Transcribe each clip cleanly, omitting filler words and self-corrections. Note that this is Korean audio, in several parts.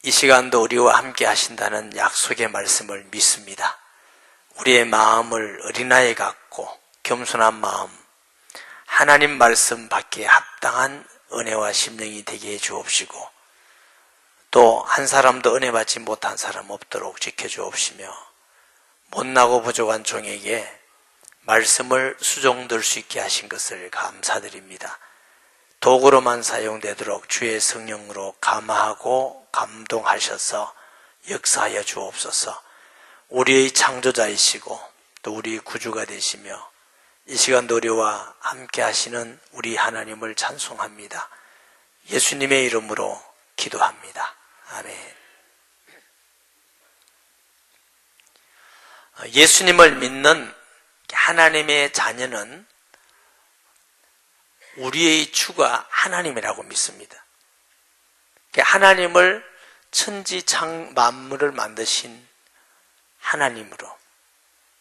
이 시간도 우리와 함께 하신다는 약속의 말씀을 믿습니다. 우리의 마음을 어린아이 같고 겸손한 마음, 하나님 말씀 받기에 합당한 은혜와 심령이 되게 해 주옵시고, 또 한 사람도 은혜 받지 못한 사람 없도록 지켜주옵시며, 못나고 부족한 종에게 말씀을 수종들 수 있게 하신 것을 감사드립니다. 도구로만 사용되도록 주의 성령으로 감화하고 감동하셔서 역사하여 주옵소서. 우리의 창조자이시고 또 우리의 구주가 되시며 이 시간도 우리와 함께 하시는 우리 하나님을 찬송합니다. 예수님의 이름으로 기도합니다. 아멘. 예수님을 믿는 하나님의 자녀는 우리의 주가 하나님이라고 믿습니다. 하나님을 천지창 만물을 만드신 하나님으로,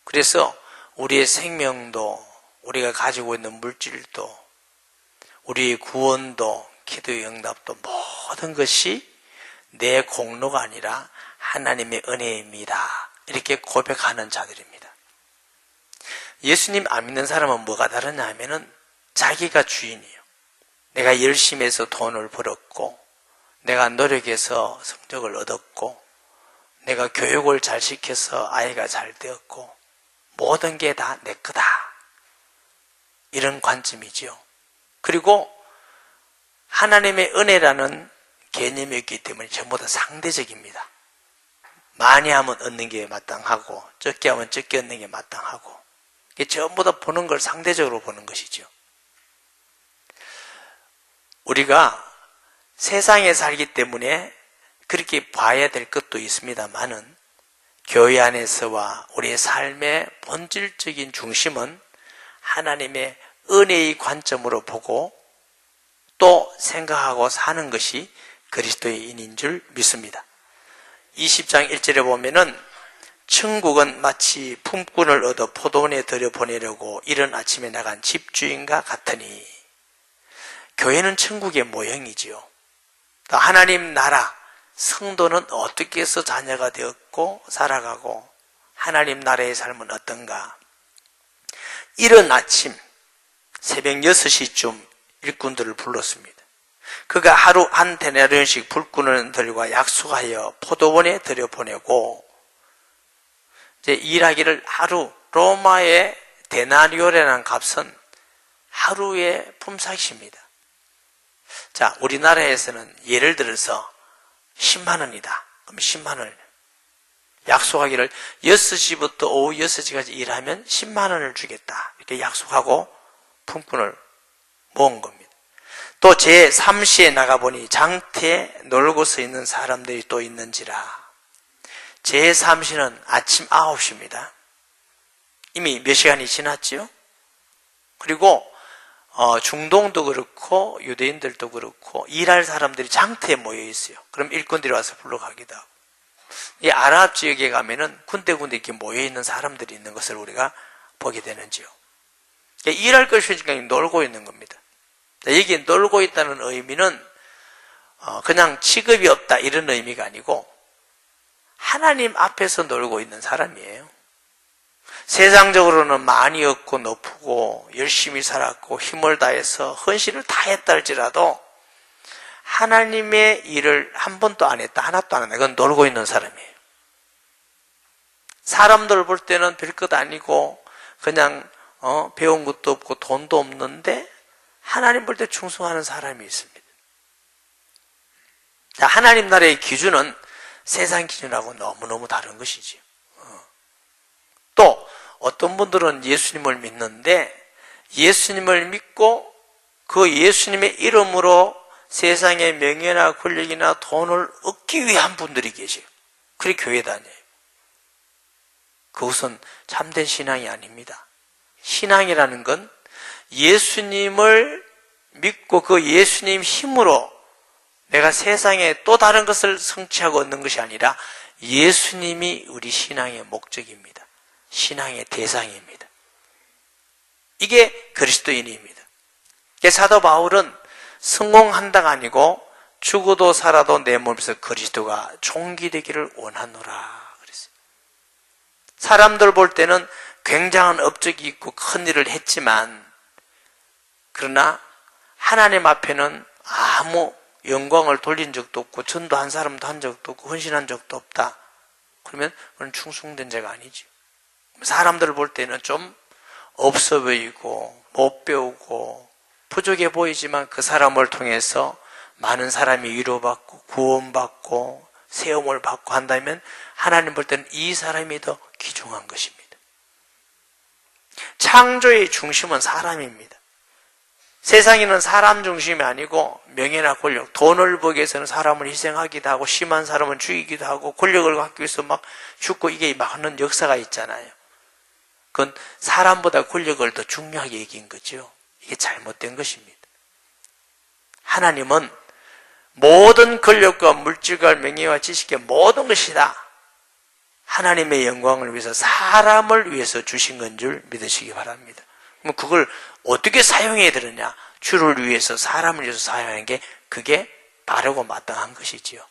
그래서 우리의 생명도, 우리가 가지고 있는 물질도, 우리의 구원도, 기도의 응답도 모든 것이 내 공로가 아니라 하나님의 은혜입니다. 이렇게 고백하는 자들입니다. 예수님 안 믿는 사람은 뭐가 다르냐 하면은 자기가 주인이에요. 내가 열심히 해서 돈을 벌었고, 내가 노력해서 성적을 얻었고, 내가 교육을 잘 시켜서 아이가 잘 되었고, 모든 게 다 내 거다. 이런 관점이죠. 그리고 하나님의 은혜라는 개념이 있기 때문에 전부 다 상대적입니다. 많이 하면 얻는 게 마땅하고, 적게 하면 적게 얻는 게 마땅하고, 이게 전부 다 보는 걸 상대적으로 보는 것이죠. 우리가 세상에 살기 때문에 그렇게 봐야 될 것도 있습니다만은, 교회 안에서와 우리의 삶의 본질적인 중심은 하나님의 은혜의 관점으로 보고 또 생각하고 사는 것이 그리스도인인 줄 믿습니다. 20장 1절에 보면은 천국은 마치 품꾼을 얻어 포도원에 들여보내려고 이른 아침에 나간 집주인과 같으니, 교회는 천국의 모형이지요. 또 하나님 나라, 성도는 어떻게 해서 자녀가 되었고 살아가고 하나님 나라의 삶은 어떤가. 이른 아침 새벽 6시쯤 일꾼들을 불렀습니다. 그가 하루 한 데나리온씩 불꾼들과 약속하여 포도원에 들여보내고, 이제 일하기를 하루, 로마의 데나리온이라는 값은 하루의 품삯입니다. 자, 우리나라에서는 예를 들어서 10만 원이다. 그럼 10만 원을 약속하기를 6시부터 오후 6시까지 일하면 10만 원을 주겠다. 이렇게 약속하고 품꾼을 모은 겁니다. 또 제3시에 나가보니 장터에 놀고서 있는 사람들이 또 있는지라. 제3시는 아침 9시입니다. 이미 몇 시간이 지났죠? 그리고 중동도 그렇고 유대인들도 그렇고 일할 사람들이 장터에 모여 있어요. 그럼 일꾼들이 와서 불러가기도 하고, 이 아랍 지역에 가면은 군데군데 이렇게 모여 있는 사람들이 있는 것을 우리가 보게 되는지요. 일할 것이 없으니까 놀고 있는 겁니다. 여기 놀고 있다는 의미는 그냥 직업이 없다 이런 의미가 아니고 하나님 앞에서 놀고 있는 사람이에요. 세상적으로는 많이 얻고 높고 열심히 살았고 힘을 다해서 헌신을 다 했다 할지라도 하나님의 일을 한 번도 안 했다, 하나도 안 했다, 그건 놀고 있는 사람이에요. 사람들 볼 때는 별것 아니고 그냥 배운 것도 없고 돈도 없는데 하나님 볼 때 충성하는 사람이 있습니다. 자, 하나님 나라의 기준은 세상 기준하고 너무너무 다른 것이지요. 또 어떤 분들은 예수님을 믿는데 예수님을 믿고 그 예수님의 이름으로 세상의 명예나 권력이나 돈을 얻기 위한 분들이 계세요. 그래 교회 다녀요. 그것은 참된 신앙이 아닙니다. 신앙이라는 건 예수님을 믿고 그 예수님 힘으로 내가 세상에 또 다른 것을 성취하고 얻는 것이 아니라 예수님이 우리 신앙의 목적입니다. 신앙의 대상입니다. 이게 그리스도인입니다. 사도 바울은 성공한다가 아니고 죽어도 살아도 내 몸에서 그리스도가 존귀되기를 원하노라 그랬어요. 사람들 볼 때는 굉장한 업적이 있고 큰 일을 했지만, 그러나 하나님 앞에는 아무 영광을 돌린 적도 없고 전도한 사람도 한 적도 없고 헌신한 적도 없다. 그러면 그건 충성된 자가 아니죠. 사람들 볼 때는 좀 없어 보이고 못 배우고 부족해 보이지만 그 사람을 통해서 많은 사람이 위로받고 구원받고 세움을 받고 한다면 하나님 볼 때는 이 사람이 더 귀중한 것입니다. 창조의 중심은 사람입니다. 세상에는 사람 중심이 아니고 명예나 권력, 돈을 벌기 위해서는 사람을 희생하기도 하고 심한 사람은 죽이기도 하고 권력을 갖기 위해서 막 죽고 이게 막 하는 역사가 있잖아요. 그건 사람보다 권력을 더 중요하게 여긴 거죠. 이게 잘못된 것입니다. 하나님은 모든 권력과 물질과 명예와 지식의 모든 것이 다 하나님의 영광을 위해서 사람을 위해서 주신 건 줄 믿으시기 바랍니다. 그럼 그걸 어떻게 사용해야 되느냐? 주를 위해서 사람을 위해서 사용하는 게 그게 바르고 마땅한 것이지요.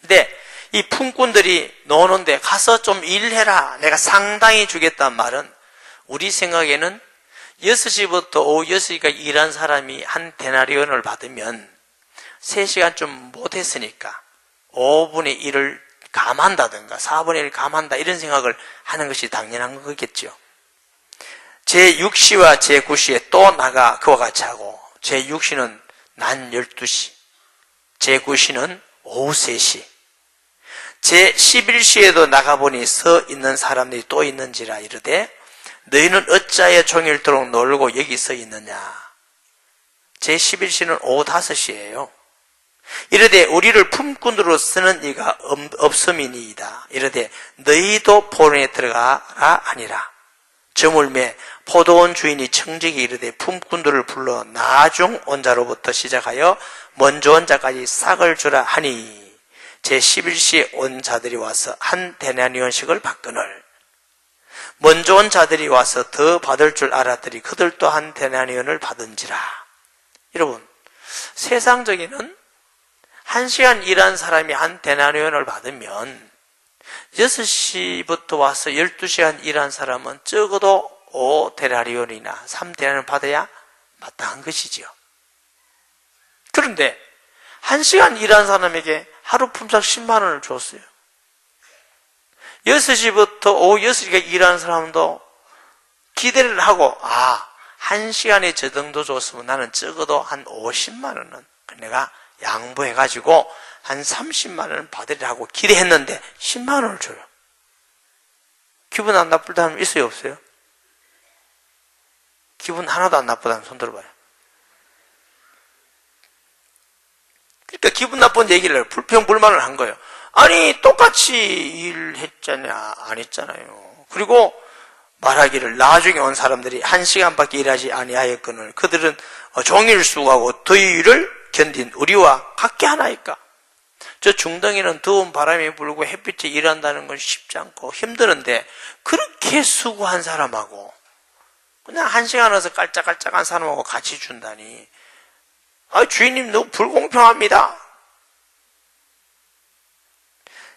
근데 이 품꾼들이 노는데 가서 좀 일해라, 내가 상당히 주겠다는 말은 우리 생각에는 6시부터 오후 6시까지 일한 사람이 한 데나리온을 받으면 3시간 좀 못했으니까 5분의 1을 감한다든가 4분의 1을 감한다 이런 생각을 하는 것이 당연한 거겠죠. 제6시와 제9시에 또 나가 그와 같이 하고, 제6시는 낮 12시, 제9시는 오후 3시, 제11시에도 나가보니 서 있는 사람들이 또 있는지라 이르되 너희는 어찌하여 종일토록 놀고 여기 서 있느냐. 제11시는 오후 5시예요. 이르되 우리를 품꾼으로 쓰는 이가 없음이니이다. 이르되 너희도 포로에 들어가라 하니라. 저물매 포도원 주인이 청지기 이르되 품꾼들을 불러 나중 온 자로부터 시작하여 먼저 온 자까지 싹을 주라 하니, 제11시에 온 자들이 와서 한 데나리온씩을 받거늘 먼저 온 자들이 와서 더 받을 줄 알았더니 그들도 한 데나리온을 받은지라. 여러분, 세상적에는 1시간 일한 사람이 한 데나리온을 받으면 6시부터 와서 12시간 일한 사람은 적어도 5데나리온이나 3데나리온 받아야 마땅한 것이지요. 그런데 1시간 일한 사람에게 하루 품삯 10만 원을 줬어요. 6시부터 오후 6시까지 일하는 사람도 기대를 하고, 1시간에 저 정도 줬으면 나는 적어도 한 50만 원은 내가 양보해가지고 한 30만 원은 받으리라고 기대했는데 10만 원을 줘요. 기분 안 나쁘다면 있어요, 없어요? 기분 하나도 안 나쁘다면 손 들어봐요. 그러니까 기분 나쁜 얘기를 해요. 불평불만을 한 거예요. 아니 똑같이 일했잖냐, 안 했잖아요. 그리고 말하기를 나중에 온 사람들이 1시간밖에 일하지 아니하였거늘 그들은 종일 수고하고 더위를 견딘 우리와 같게 하나이까. 저 중동에는 더운 바람이 불고 햇빛에 일한다는 건 쉽지 않고 힘드는데 그렇게 수고한 사람하고 그냥 1시간 와서 깔짝깔짝한 사람하고 같이 준다니, 주인님 너무 불공평합니다.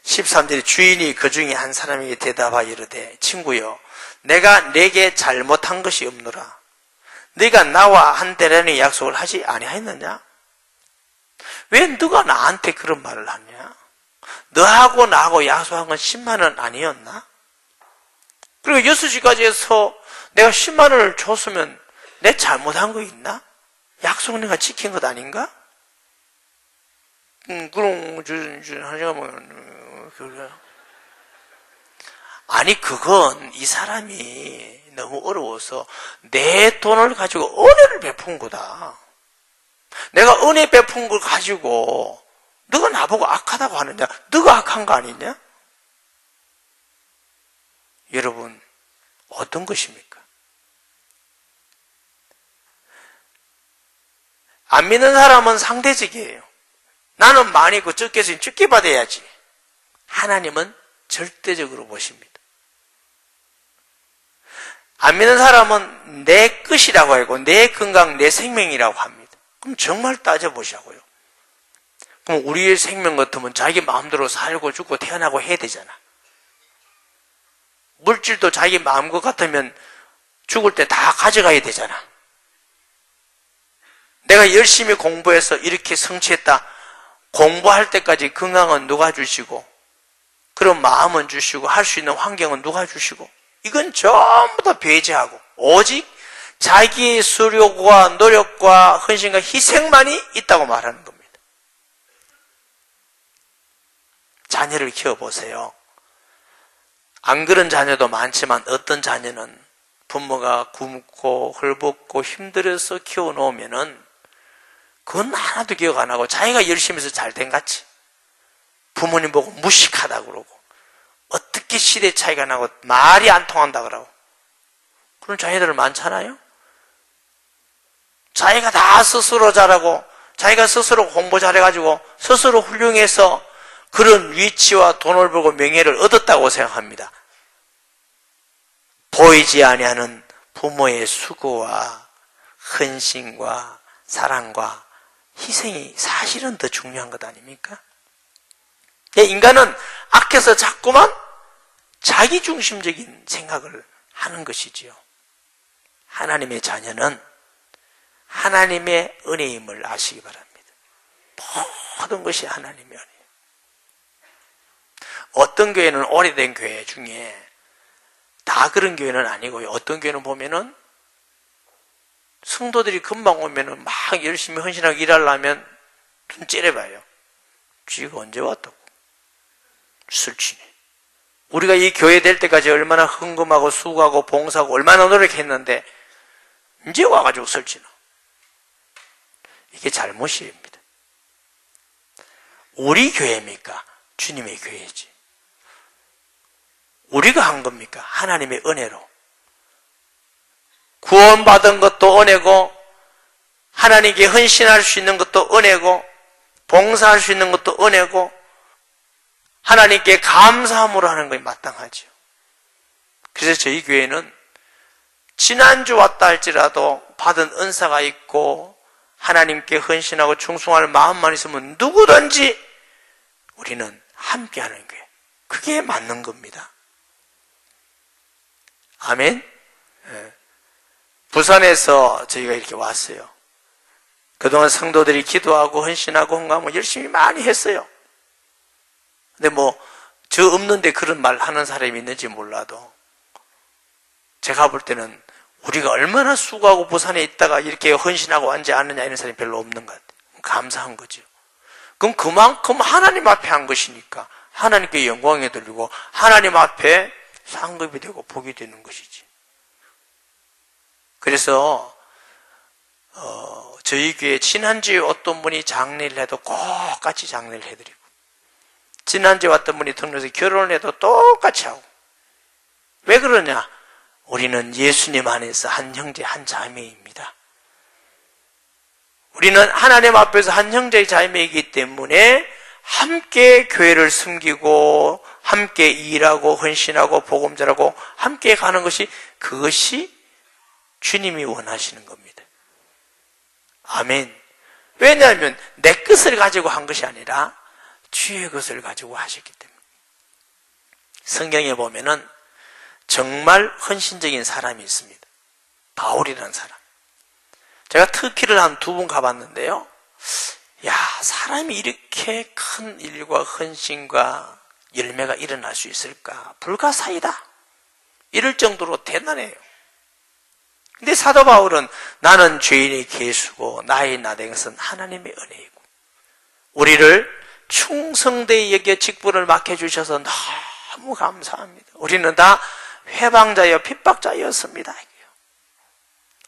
13절에 주인이 그 중에 한 사람에게 대답하여 이르되 친구여, 내가 내게 잘못한 것이 없노라. 네가 나와 한 데나리온의 약속을 하지 아니하였느냐? 왜 너가 나한테 그런 말을 하냐? 너하고 나하고 약속한 건 10만 원 아니었나? 그리고 6시까지 해서 내가 10만 원을 줬으면 내 잘못한 거 있나? 약속은 내가 지킨 것 아닌가? 그럼 아니 그건 이 사람이 너무 어려워서 내 돈을 가지고 은혜를 베푼 거다. 내가 은혜 베푼 걸 가지고 너가 나보고 악하다고 하느냐? 너가 악한 거 아니냐? 여러분, 어떤 것입니까? 안 믿는 사람은 상대적이에요. 나는 많이 있고 적게 했으니 적게 받아야지. 하나님은 절대적으로 보십니다. 안 믿는 사람은 내 것이라고 하고 내 건강, 내 생명이라고 합니다. 그럼 정말 따져보자고요. 그럼 우리의 생명 같으면 자기 마음대로 살고 죽고 태어나고 해야 되잖아. 물질도 자기 마음것 같으면 죽을 때 다 가져가야 되잖아. 내가 열심히 공부해서 이렇게 성취했다. 공부할 때까지 건강은 누가 주시고, 그런 마음은 주시고, 할 수 있는 환경은 누가 주시고, 이건 전부 다 배제하고 오직 자기의 수료와 노력과 헌신과 희생만이 있다고 말하는 겁니다. 자녀를 키워보세요. 안 그런 자녀도 많지만 어떤 자녀는 부모가 굶고 헐벗고 힘들어서 키워놓으면은 그건 하나도 기억 안 하고 자기가 열심히 해서 잘 된 같이 부모님 보고 무식하다 그러고 어떻게 시대 차이가 나고 말이 안 통한다 그러고 그런 자녀들 많잖아요. 자기가 다 스스로 잘하고 자기가 스스로 공부 잘해가지고 스스로 훌륭해서 그런 위치와 돈을 벌고 명예를 얻었다고 생각합니다. 보이지 아니하는 부모의 수고와 헌신과 사랑과 희생이 사실은 더 중요한 것 아닙니까? 인간은 악해서 자꾸만 자기중심적인 생각을 하는 것이지요. 하나님의 자녀는 하나님의 은혜임을 아시기 바랍니다. 모든 것이 하나님의 은혜. 어떤 교회는 오래된 교회 중에 다 그런 교회는 아니고요. 어떤 교회는 보면은 성도들이 금방 오면은 막 열심히 헌신하고 일하려면 눈 째려봐요. 쥐가 언제 왔다고? 술취네. 우리가 이 교회 될 때까지 얼마나 헌금하고 수고하고 봉사하고 얼마나 노력했는데 이제 와가지고 설치나. 이게 잘못입니다. 우리 교회입니까? 주님의 교회지. 우리가 한 겁니까? 하나님의 은혜로. 구원받은 것도 은혜고 하나님께 헌신할 수 있는 것도 은혜고 봉사할 수 있는 것도 은혜고 하나님께 감사함으로 하는 것이 마땅하죠. 그래서 저희 교회는 지난주 왔다 할지라도 받은 은사가 있고 하나님께 헌신하고 충성할 마음만 있으면 누구든지 우리는 함께하는 교회. 그게 맞는 겁니다. 아멘. 부산에서 저희가 이렇게 왔어요. 그동안 성도들이 기도하고 헌신하고 헌금하고 열심히 많이 했어요. 근데 저 없는데 그런 말 하는 사람이 있는지 몰라도 제가 볼 때는 우리가 얼마나 수고하고 부산에 있다가 이렇게 헌신하고 앉지 않느냐 이런 사람이 별로 없는 것 같아요. 감사한 거죠. 그럼 그만큼 하나님 앞에 한 것이니까 하나님께 영광이 돌리고 하나님 앞에 상급이 되고 복이 되는 것이지. 그래서 저희 교회 지난주에 어떤 분이 장례를 해도 꼭 같이 장례를 해드리고 지난주에 왔던 분이 등록해서 결혼을 해도 똑같이 하고. 왜 그러냐? 우리는 예수님 안에서 한 형제 한 자매입니다. 우리는 하나님 앞에서 한 형제 자매이기 때문에 함께 교회를 섬기고 함께 일하고 헌신하고 복음 전하고 함께 가는 것이 그것이 주님이 원하시는 겁니다. 아멘. 왜냐하면 내 것을 가지고 한 것이 아니라 주의 것을 가지고 하셨기 때문에. 성경에 보면은 정말 헌신적인 사람이 있습니다. 바울이라는 사람. 제가 터키를 한 2번 가봤는데요. 야, 사람이 이렇게 큰 일과 헌신과 열매가 일어날 수 있을까? 불가사의다. 이럴 정도로 대단해요. 근데 사도 바울은 나는 죄인의 개수고 나의 나된 것은 하나님의 은혜이고 우리를 충성되이 여겨 직분을 맡겨주셔서 너무 감사합니다. 우리는 다 회방자여 핍박자였습니다.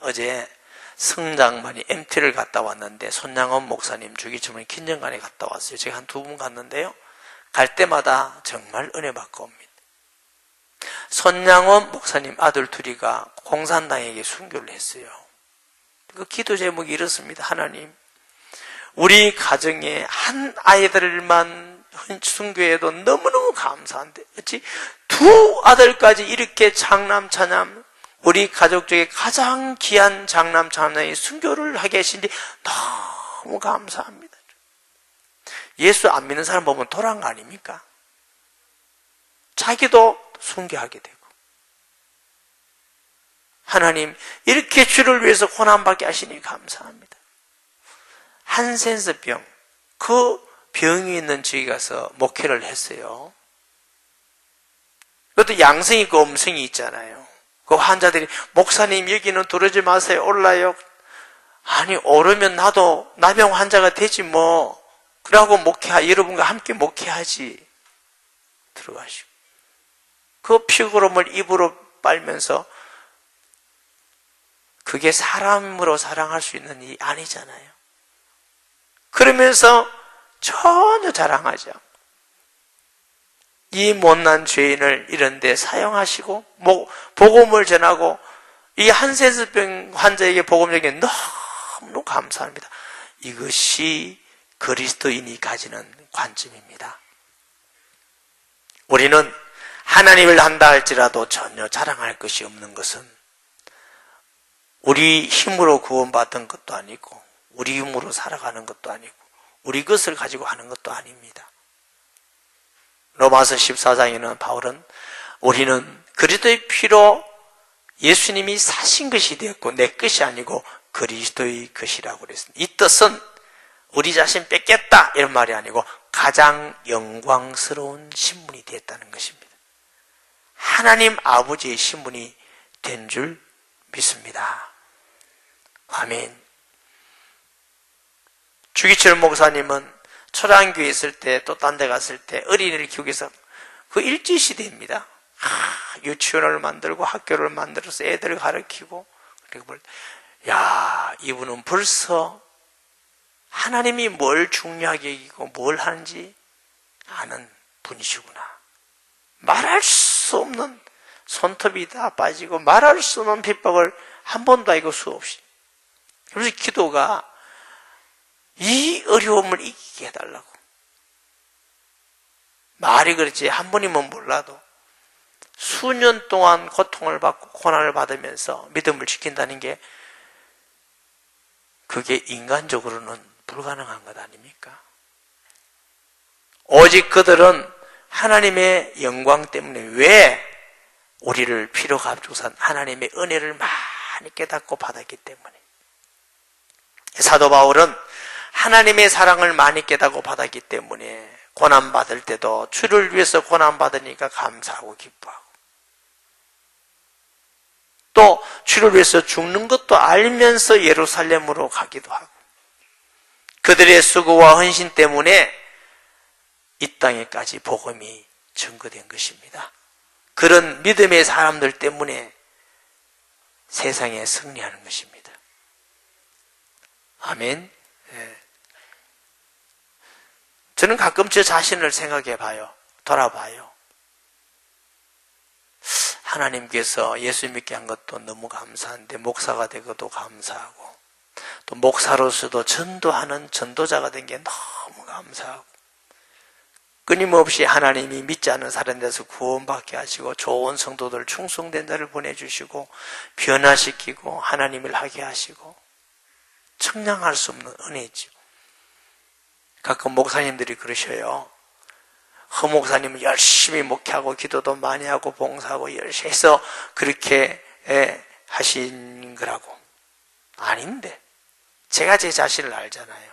어제 성장반이 MT를 갔다 왔는데 손양원 목사님 주기철은 긴정관에 갔다 왔어요. 제가 한 2번 갔는데요. 갈 때마다 정말 은혜 받고 옵니다. 손양원 목사님 아들 둘이가 공산당에게 순교를 했어요. 그 기도 제목이 이렇습니다. 하나님, 우리 가정에 한 아이들만 순교해도 너무너무 감사한데 어찌 2 아들까지 이렇게 장남 차남 우리 가족 중에 가장 귀한 장남, 장남이 순교를 하게 하신지 너무 감사합니다. 예수 안 믿는 사람 보면 돌아간 거 아닙니까? 자기도 순교하게 되고. 하나님, 이렇게 주를 위해서 고난받게 하시니 감사합니다. 한센스병, 그 병이 있는 지에 가서 목회를 했어요. 그것도 양성이 있고 음성이 있잖아요. 그 환자들이, 목사님 여기는 들어오지 마세요. 올라요. 아니, 오르면 나도 나병 환자가 되지 뭐. 그러고 여러분과 함께 목회하지. 들어가시고. 그 피구름을 입으로 빨면서 그게 사람으로 사랑할 수 있는 일이 아니잖아요. 그러면서 전혀 자랑하지 않고 이 못난 죄인을 이런 데 사용하시고 복음을 전하고 이 한센스병 환자에게 복음을 전하기 너무 감사합니다. 이것이 그리스도인이 가지는 관점입니다. 우리는 하나님을 한다 할지라도 전혀 자랑할 것이 없는 것은 우리 힘으로 구원받은 것도 아니고 우리 힘으로 살아가는 것도 아니고 우리 것을 가지고 하는 것도 아닙니다. 로마서 14장에는 바울은 우리는 그리스도의 피로 예수님이 사신 것이 되었고 내 것이 아니고 그리스도의 것이라고 그랬습니다. 이 뜻은 우리 자신 뺏겠다 이런 말이 아니고 가장 영광스러운 신분이 되었다는 것입니다. 하나님 아버지의 신분이 된 줄 믿습니다. 아멘. 주기철 목사님은 초량교에 있을 때 또 딴 데 갔을 때 어린이를 키우기 위해서 그 일제시대입니다. 유치원을 만들고 학교를 만들어서 애들을 가르치고 그리고 야, 이분은 벌써 하나님이 뭘 중요하게 여기고 뭘 하는지 아는 분이시구나. 말할 수 없는 손톱이 다 빠지고 말할 수 없는 핍박을 한 번도 알고 수없이. 그래서 기도가 이 어려움을 이기게 해달라고. 말이 그렇지 한 번이면 몰라도 수년 동안 고통을 받고 고난을 받으면서 믿음을 지킨다는 게 그게 인간적으로는 불가능한 것 아닙니까? 오직 그들은 하나님의 영광 때문에 왜 우리를 피로 값주고 하나님의 은혜를 많이 깨닫고 받았기 때문에 사도 바울은 하나님의 사랑을 많이 깨닫고 받았기 때문에 고난받을 때도 주를 위해서 고난받으니까 감사하고 기뻐하고 또 주를 위해서 죽는 것도 알면서 예루살렘으로 가기도 하고 그들의 수고와 헌신 때문에 이 땅에까지 복음이 증거된 것입니다. 그런 믿음의 사람들 때문에 세상에 승리하는 것입니다. 아멘. 네. 저는 가끔 저 자신을 생각해 봐요. 돌아봐요. 하나님께서 예수 믿게 한 것도 너무 감사한데 목사가 되고도 감사하고 또 목사로서도 전도하는 전도자가 된 게 너무 감사하고 끊임없이 하나님이 믿지 않는 사람들에서 구원받게 하시고 좋은 성도들 충성된 자를 보내주시고 변화시키고 하나님을 하게 하시고 청량할 수 없는 은혜죠. 가끔 목사님들이 그러셔요. 허 목사님은 열심히 목회하고 기도도 많이 하고 봉사하고 열심히 해서 그렇게 하신 거라고. 아닌데 제가 제 자신을 알잖아요.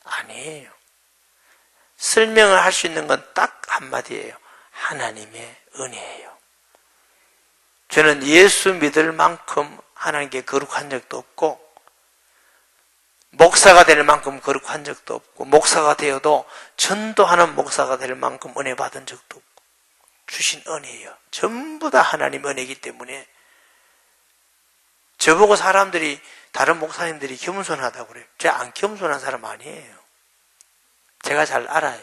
아니에요. 설명을 할 수 있는 건 딱 한마디예요. 하나님의 은혜예요. 저는 예수 믿을 만큼 하나님께 거룩한 적도 없고 목사가 될 만큼 거룩한 적도 없고 목사가 되어도 전도하는 목사가 될 만큼 은혜 받은 적도 없고 주신 은혜예요. 전부 다 하나님 은혜이기 때문에 저보고 사람들이 다른 목사님들이 겸손하다고 그래요. 제가 안 겸손한 사람 아니에요. 제가 잘 알아요.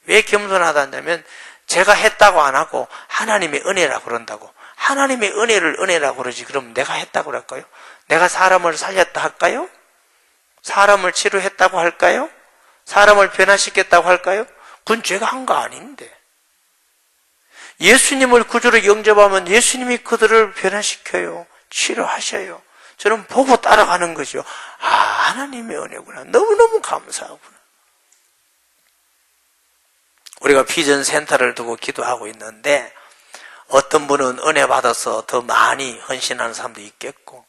왜 겸손하다 한다면 제가 했다고 안 하고 하나님의 은혜라고 그런다고. 하나님의 은혜를 은혜라고 그러지 그럼 내가 했다고 할까요? 내가 사람을 살렸다 할까요? 사람을 치료했다고 할까요? 사람을 변화시켰다고 할까요? 그건 제가 한 거 아닌데. 예수님을 구주로 영접하면 예수님이 그들을 변화시켜요. 치료하셔요. 저는 보고 따라가는 거죠. 아, 하나님의 은혜구나. 너무너무 감사하구나. 우리가 비전 센터를 두고 기도하고 있는데 어떤 분은 은혜 받아서 더 많이 헌신하는 사람도 있겠고,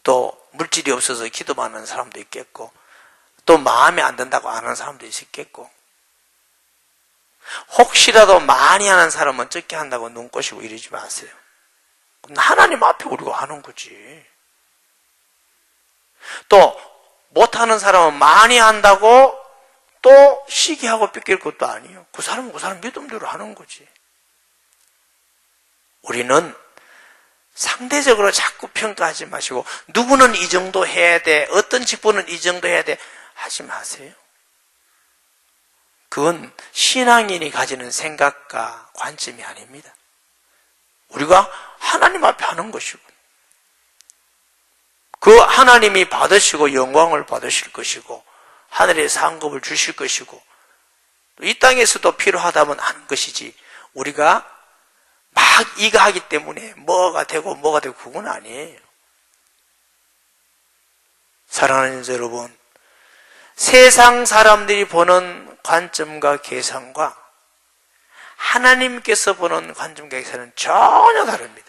또 물질이 없어서 기도만 하는 사람도 있겠고, 또 마음에 안 든다고 안 하는 사람도 있겠고, 혹시라도 많이 하는 사람은 적게 한다고 눈 꼬시고 이러지 마세요. 하나님 앞에 우리가 하는 거지. 또 못하는 사람은 많이 한다고 또 시기하고 뺏길 것도 아니에요. 그 사람은 그 사람 믿음대로 하는 거지. 우리는 상대적으로 자꾸 평가하지 마시고, 누구는 이 정도 해야 돼, 어떤 직분은 이 정도 해야 돼 하지 마세요. 그건 신앙인이 가지는 생각과 관점이 아닙니다. 우리가 하나님 앞에 하는 것이고, 그 하나님이 받으시고 영광을 받으실 것이고 하늘의 상급을 주실 것이고 이 땅에서도 필요하다면 하는 것이지, 우리가 막 이거 하기 때문에 뭐가 되고 그건 아니에요. 사랑하는 여러분, 세상 사람들이 보는 관점과 계산과 하나님께서 보는 관점과 계산은 전혀 다릅니다.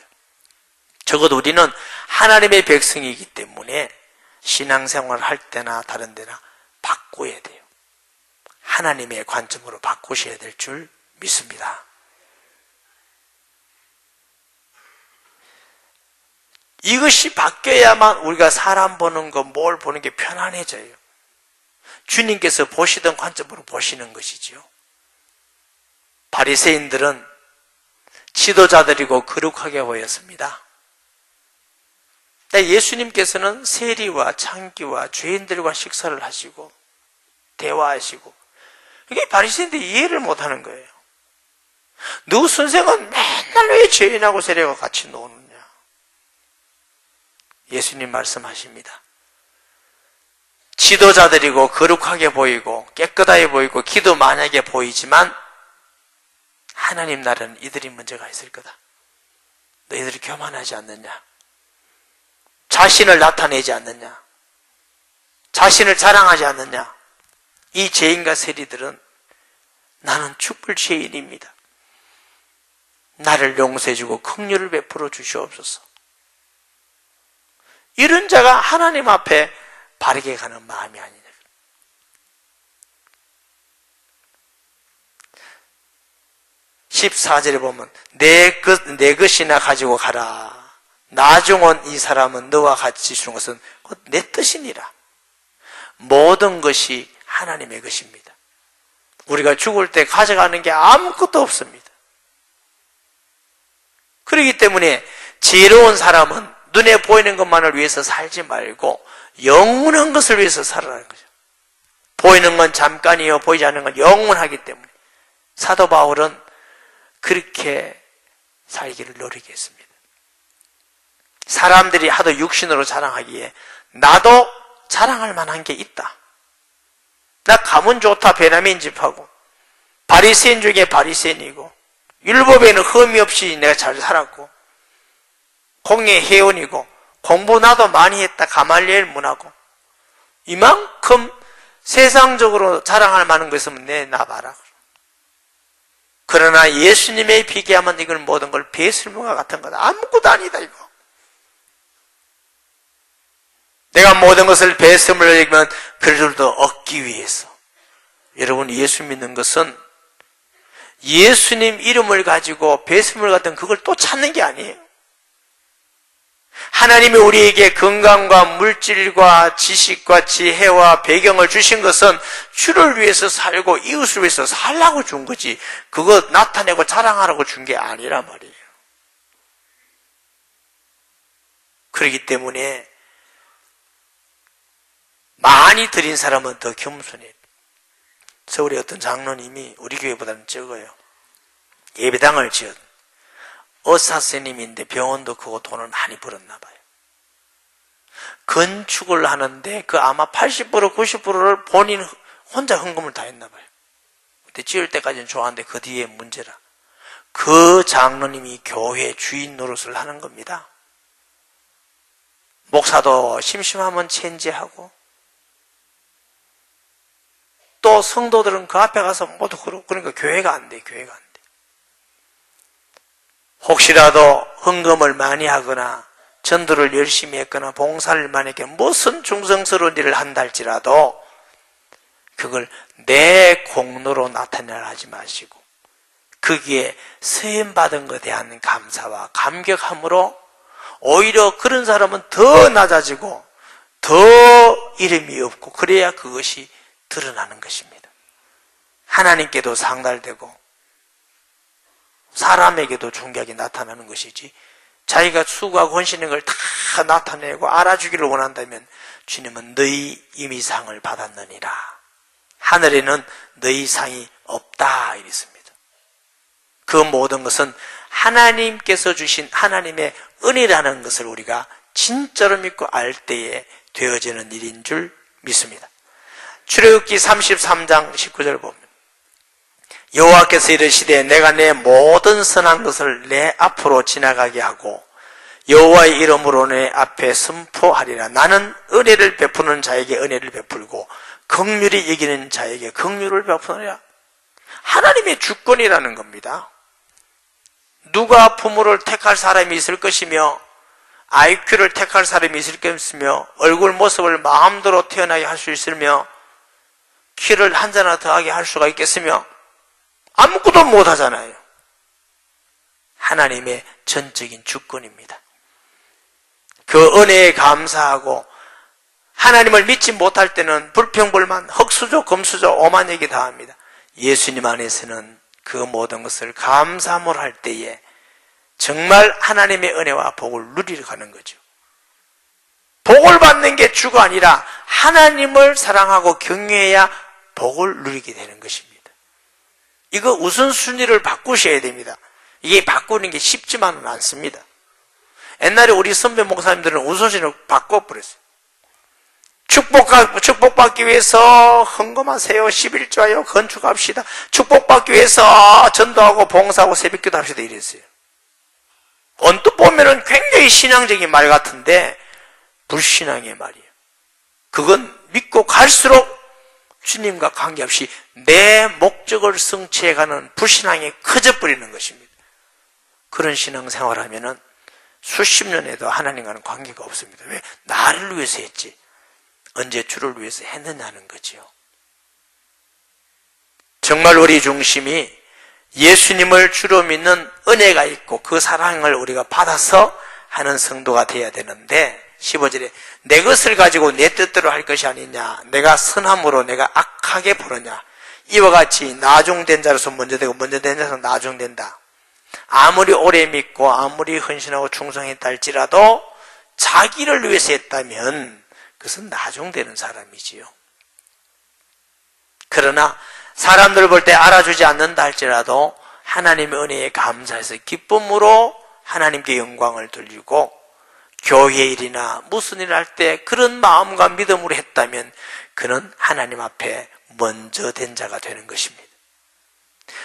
적어도 우리는 하나님의 백성이기 때문에 신앙생활을 할 때나 다른 데나 바꿔야 돼요. 하나님의 관점으로 바꾸셔야 될 줄 믿습니다. 이것이 바뀌어야만 우리가 사람 보는 거, 뭘 보는 게 편안해져요. 주님께서 보시던 관점으로 보시는 것이지요. 바리새인들은 지도자들이고 거룩하게 보였습니다. 예수님께서는 세리와 창기와 죄인들과 식사를 하시고 대화하시고, 이게 바리새인들이 이해를 못하는 거예요. 너 선생은 맨날 왜 죄인하고 세리와 같이 노느냐? 예수님 말씀하십니다. 지도자들이고 거룩하게 보이고 깨끗하게 보이고 기도 만약에 보이지만 하나님 나라는 이들이 문제가 있을 거다. 너희들이 교만하지 않느냐? 자신을 나타내지 않느냐? 자신을 자랑하지 않느냐? 이 죄인과 세리들은 나는 죽을 죄인입니다. 나를 용서해주고 긍휼을 베풀어 주시옵소서. 이런 자가 하나님 앞에 바르게 가는 마음이 아니냐. 14절에 보면 내 것이나 가지고 가라. 나중은 이 사람은 너와 같이 주는 것은 곧 내 뜻이니라. 모든 것이 하나님의 것입니다. 우리가 죽을 때 가져가는 게 아무것도 없습니다. 그렇기 때문에 지혜로운 사람은 눈에 보이는 것만을 위해서 살지 말고 영원한 것을 위해서 살아라는 거죠. 보이는 건 잠깐이요, 보이지 않는 건 영원하기 때문에 사도 바울은 그렇게 살기를 노리게 했습니다. 사람들이 하도 육신으로 자랑하기에 나도 자랑할 만한 게 있다. 나 가문 좋다, 베냐민 집하고 바리새인 중에 바리새인이고 율법에는 흠이 없이 내가 잘 살았고 공예 회원이고 공부 나도 많이 했다, 가말리엘 문하고 이만큼 세상적으로 자랑할 만한 거 있으면 나 봐라. 그러나 예수님에 비교하면 이건 모든 걸 배설물과 같은 거다. 아무것도 아니다 이거. 내가 모든 것을 배설물로 여기면 그들도 얻기 위해서. 여러분, 예수 믿는 것은 예수님 이름을 가지고 배설물 같은 그걸 또 찾는 게 아니에요. 하나님이 우리에게 건강과 물질과 지식과 지혜와 배경을 주신 것은 주를 위해서 살고 이웃을 위해서 살라고 준 거지, 그거 나타내고 자랑하라고 준 게 아니란 말이에요. 그렇기 때문에 많이 드린 사람은 더 겸손해요. 서울의 어떤 장로님이 우리 교회보다는 적어요. 예배당을 지은 의사선생님인데 병원도 크고 돈을 많이 벌었나 봐요. 건축을 하는데 그 아마 80% 90%를 본인 혼자 헌금을 다 했나 봐요. 그때 지을 때까지는 좋았는데 그 뒤에 문제라. 그 장로님이 교회 주인 노릇을 하는 겁니다. 목사도 심심하면 체인지하고, 또 성도들은 그 앞에 가서 모두 그러니까 교회가 안 돼, 교회가 안 돼. 혹시라도 헌금을 많이 하거나 전도를 열심히 했거나 봉사를 많이 했거나 무슨 중성스러운 일을 한다 할지라도 그걸 내 공로로 나타내라 하지 마시고 거기에 쓰임받은 것에 대한 감사와 감격함으로 오히려 그런 사람은 더 낮아지고 더 이름이 없고 그래야 그것이 드러나는 것입니다. 하나님께도 상달되고 사람에게도 존경이 나타나는 것이지 자기가 수고하고 헌신한 걸 다 나타내고 알아주기를 원한다면 주님은 너희 이미 상을 받았느니라. 하늘에는 너희 상이 없다 이랬습니다. 그 모든 것은 하나님께서 주신 하나님의 은혜라는 것을 우리가 진짜로 믿고 알 때에 되어지는 일인 줄 믿습니다. 출애굽기 33장 19절 보면 여호와께서 이르시되 내가 내 모든 선한 것을 내 앞으로 지나가게 하고 여호와의 이름으로 내 앞에 선포하리라. 나는 은혜를 베푸는 자에게 은혜를 베풀고 긍휼히 여기는 자에게 긍휼을 베푸느니라. 하나님의 주권이라는 겁니다. 누가 부모를 택할 사람이 있을 것이며 IQ를 택할 사람이 있을 것이며 얼굴 모습을 마음대로 태어나게 할 수 있으며 키를 한 자나 더하게 할 수가 있겠으며 아무것도 못하잖아요. 하나님의 전적인 주권입니다. 그 은혜에 감사하고 하나님을 믿지 못할 때는 불평불만, 흙수저, 금수저, 오만 얘기 다 합니다. 예수님 안에서는 그 모든 것을 감사함으로 할 때에 정말 하나님의 은혜와 복을 누리러 가는 거죠. 복을 받는 게 주가 아니라 하나님을 사랑하고 경외해야 복을 누리게 되는 것입니다. 이거 우선순위를 바꾸셔야 됩니다. 이게 바꾸는 게 쉽지만은 않습니다. 옛날에 우리 선배 목사님들은 우선순위를 바꿔버렸어요. 축복받기 위해서 헌금하세요. 11조하여 건축합시다. 축복받기 위해서 전도하고 봉사하고 새벽기도 합시다 이랬어요. 언뜻 보면은 굉장히 신앙적인 말 같은데 불신앙의 말이에요. 그건 믿고 갈수록 주님과 관계없이 내 목적을 성취해가는 불신앙이 커져버리는 것입니다. 그런 신앙생활을 하면은 수십 년에도 하나님과는 관계가 없습니다. 왜? 나를 위해서 했지. 언제 주를 위해서 했느냐는 거지요. 정말 우리 중심이 예수님을 주로 믿는 은혜가 있고 그 사랑을 우리가 받아서 하는 성도가 되어야 되는데 15절에 내 것을 가지고 내 뜻대로 할 것이 아니냐, 내가 선함으로 내가 악하게 보느냐, 이와 같이 나중된 자로서 먼저 되고 먼저 된 자로서 나중된다. 아무리 오래 믿고 아무리 헌신하고 충성했다 할지라도 자기를 위해서 했다면 그것은 나중되는 사람이지요. 그러나 사람들 볼 때 알아주지 않는다 할지라도 하나님의 은혜에 감사해서 기쁨으로 하나님께 영광을 돌리고 교회 일이나 무슨 일을 할 때 그런 마음과 믿음으로 했다면 그는 하나님 앞에 먼저 된 자가 되는 것입니다.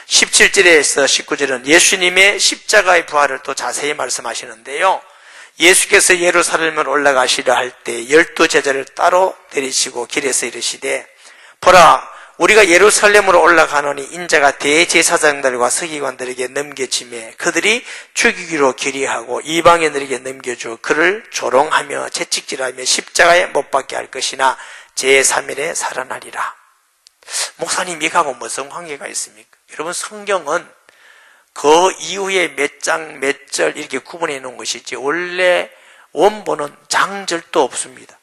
17절에서 19절은 예수님의 십자가의 부활을 또 자세히 말씀하시는데요. 예수께서 예루살렘을 올라가시려 할 때 12제자를 따로 데리시고 길에서 이르시되 보라 우리가 예루살렘으로 올라가노니 인자가 대제사장들과 서기관들에게 넘겨지매 그들이 죽이기로 결의하고 이방인들에게 넘겨줘 그를 조롱하며 채찍질하며 십자가에 못 박게 할 것이나 제3일에 살아나리라. 목사님 이거하고 무슨 관계가 있습니까? 여러분 성경은 그 이후에 몇 장, 몇 절 이렇게 구분해 놓은 것이지 원래 원본은 장절도 없습니다.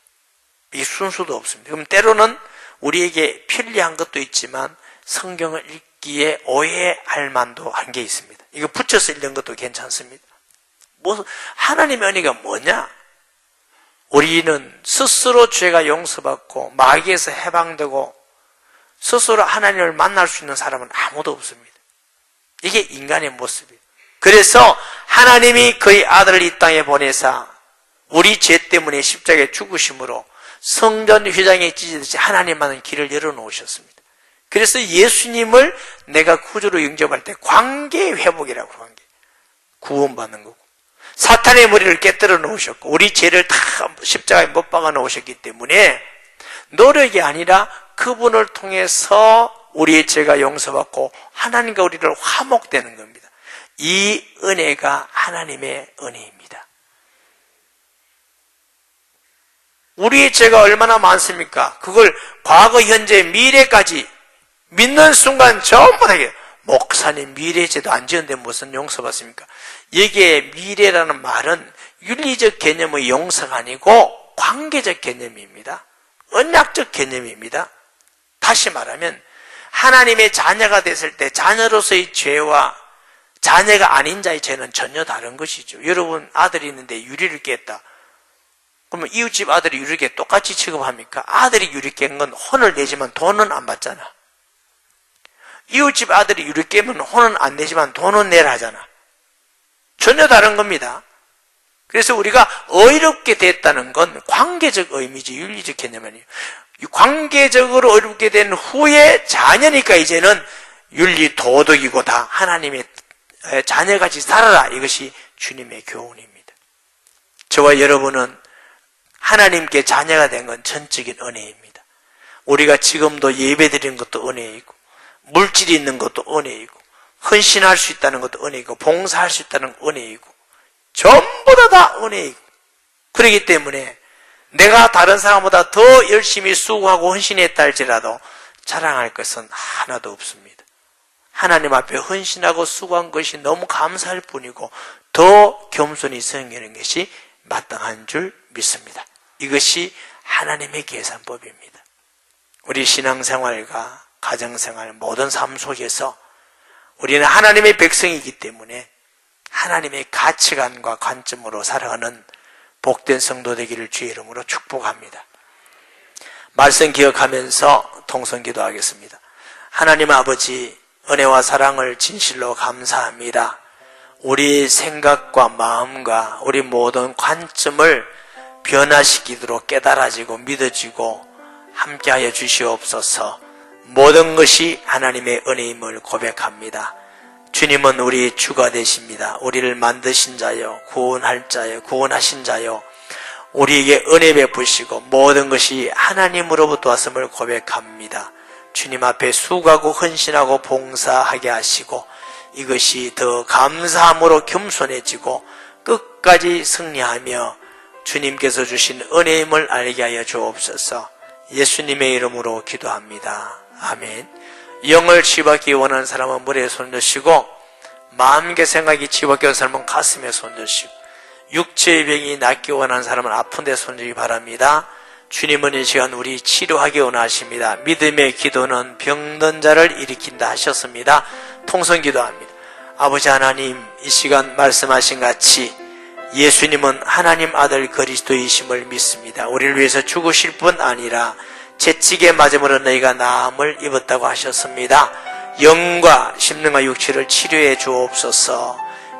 이 순서도 없습니다. 그럼 때로는 우리에게 편리한 것도 있지만 성경을 읽기에 오해할 만도 한 게 있습니다. 이거 붙여서 읽는 것도 괜찮습니다. 하나님의 은혜가 뭐냐? 우리는 스스로 죄가 용서받고 마귀에서 해방되고 스스로 하나님을 만날 수 있는 사람은 아무도 없습니다. 이게 인간의 모습이에요. 그래서 하나님이 그의 아들을 이 땅에 보내사 우리 죄 때문에 십자가에 죽으심으로 성전 휘장에 찢어지듯이 하나님만은 길을 열어놓으셨습니다. 그래서 예수님을 내가 구주로 영접할 때 관계 회복이라고 하는 게 구원받는 거고, 사탄의 머리를 깨뜨려 놓으셨고 우리 죄를 다 십자가에 못 박아 놓으셨기 때문에 노력이 아니라 그분을 통해서 우리의 죄가 용서받고 하나님과 우리를 화목되는 겁니다. 이 은혜가 하나님의 은혜입니다. 우리의 죄가 얼마나 많습니까? 그걸 과거, 현재, 미래까지 믿는 순간 전부 다 목사님 미래의 죄도 안 지었는데 무슨 용서받습니까? 여기에 미래라는 말은 윤리적 개념의 용서가 아니고 관계적 개념입니다. 언약적 개념입니다. 다시 말하면 하나님의 자녀가 됐을 때 자녀로서의 죄와 자녀가 아닌 자의 죄는 전혀 다른 것이죠. 여러분 아들이 있는데 유리를 깼다. 그러면 이웃집 아들이 유리를 깨 똑같이 취급합니까? 아들이 유리 깬 건 혼을 내지만 돈은 안 받잖아. 이웃집 아들이 유리 깨면 혼은 안 내지만 돈은 내라 하잖아. 전혀 다른 겁니다. 그래서 우리가 어이롭게 됐다는 건 관계적 의미지 윤리적 개념이 아니에요. 관계적으로 어렵게 된 후에 자녀니까 이제는 윤리 도덕이고 다 하나님의 자녀같이 살아라. 이것이 주님의 교훈입니다. 저와 여러분은 하나님께 자녀가 된 건 전적인 은혜입니다. 우리가 지금도 예배드리는 것도 은혜이고 물질이 있는 것도 은혜이고 헌신할 수 있다는 것도 은혜이고 봉사할 수 있다는 은혜이고 전부 다 은혜이고, 그렇기 때문에 내가 다른 사람보다 더 열심히 수고하고 헌신했다 할지라도 자랑할 것은 하나도 없습니다. 하나님 앞에 헌신하고 수고한 것이 너무 감사할 뿐이고 더 겸손히 섬기는 것이 마땅한 줄 믿습니다. 이것이 하나님의 계산법입니다. 우리 신앙생활과 가정생활 모든 삶 속에서 우리는 하나님의 백성이기 때문에 하나님의 가치관과 관점으로 살아가는 복된 성도 되기를 주의 이름으로 축복합니다. 말씀 기억하면서 통성기도 하겠습니다. 하나님 아버지, 은혜와 사랑을 진실로 감사합니다. 우리 생각과 마음과 우리 모든 관점을 변화시키도록 깨달아지고 믿어지고 함께하여 주시옵소서. 모든 것이 하나님의 은혜임을 고백합니다. 주님은 우리 주가 되십니다. 우리를 만드신 자요, 구원할 자요, 구원하신 자요, 우리에게 은혜 베푸시고 모든 것이 하나님으로부터 왔음을 고백합니다. 주님 앞에 수고하고 헌신하고 봉사하게 하시고 이것이 더 감사함으로 겸손해지고 끝까지 승리하며 주님께서 주신 은혜임을 알게 하여 주옵소서. 예수님의 이름으로 기도합니다. 아멘. 영을 치유받기 원하는 사람은 머리에 손 드시고, 마음과 생각이 치유받기 원하는 사람은 가슴에 손 드시고, 육체의 병이 낫기 원하는 사람은 아픈 데 손 들기 바랍니다. 주님은 이 시간 우리 치료하기 원하십니다. 믿음의 기도는 병든 자를 일으킨다 하셨습니다. 통성 기도합니다. 아버지 하나님, 이 시간 말씀하신 같이 예수님은 하나님 아들 그리스도이심을 믿습니다. 우리를 위해서 죽으실 뿐 아니라 채찍에 맞음으로 너희가 나음을 입었다고 하셨습니다. 영과 심령과 육체를 치료해 주옵소서.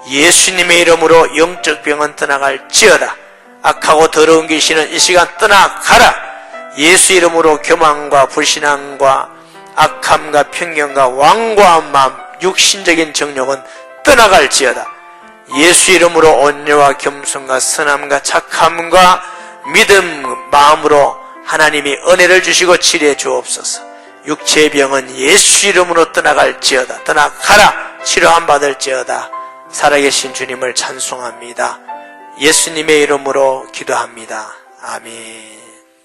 예수님의 이름으로 영적 병은 떠나갈지어다. 악하고 더러운 귀신은 이 시간 떠나가라. 예수 이름으로 교만과 불신앙과 악함과 편견과 완고한 마음, 육신적인 정욕은 떠나갈지어다. 예수 이름으로 온유와 겸손과 선함과 착함과 믿음 마음으로 하나님이 은혜를 주시고 치료해 주옵소서. 육체의 병은 예수 이름으로 떠나갈지어다. 떠나가라. 치료함 받을지어다. 살아계신 주님을 찬송합니다. 예수님의 이름으로 기도합니다. 아멘.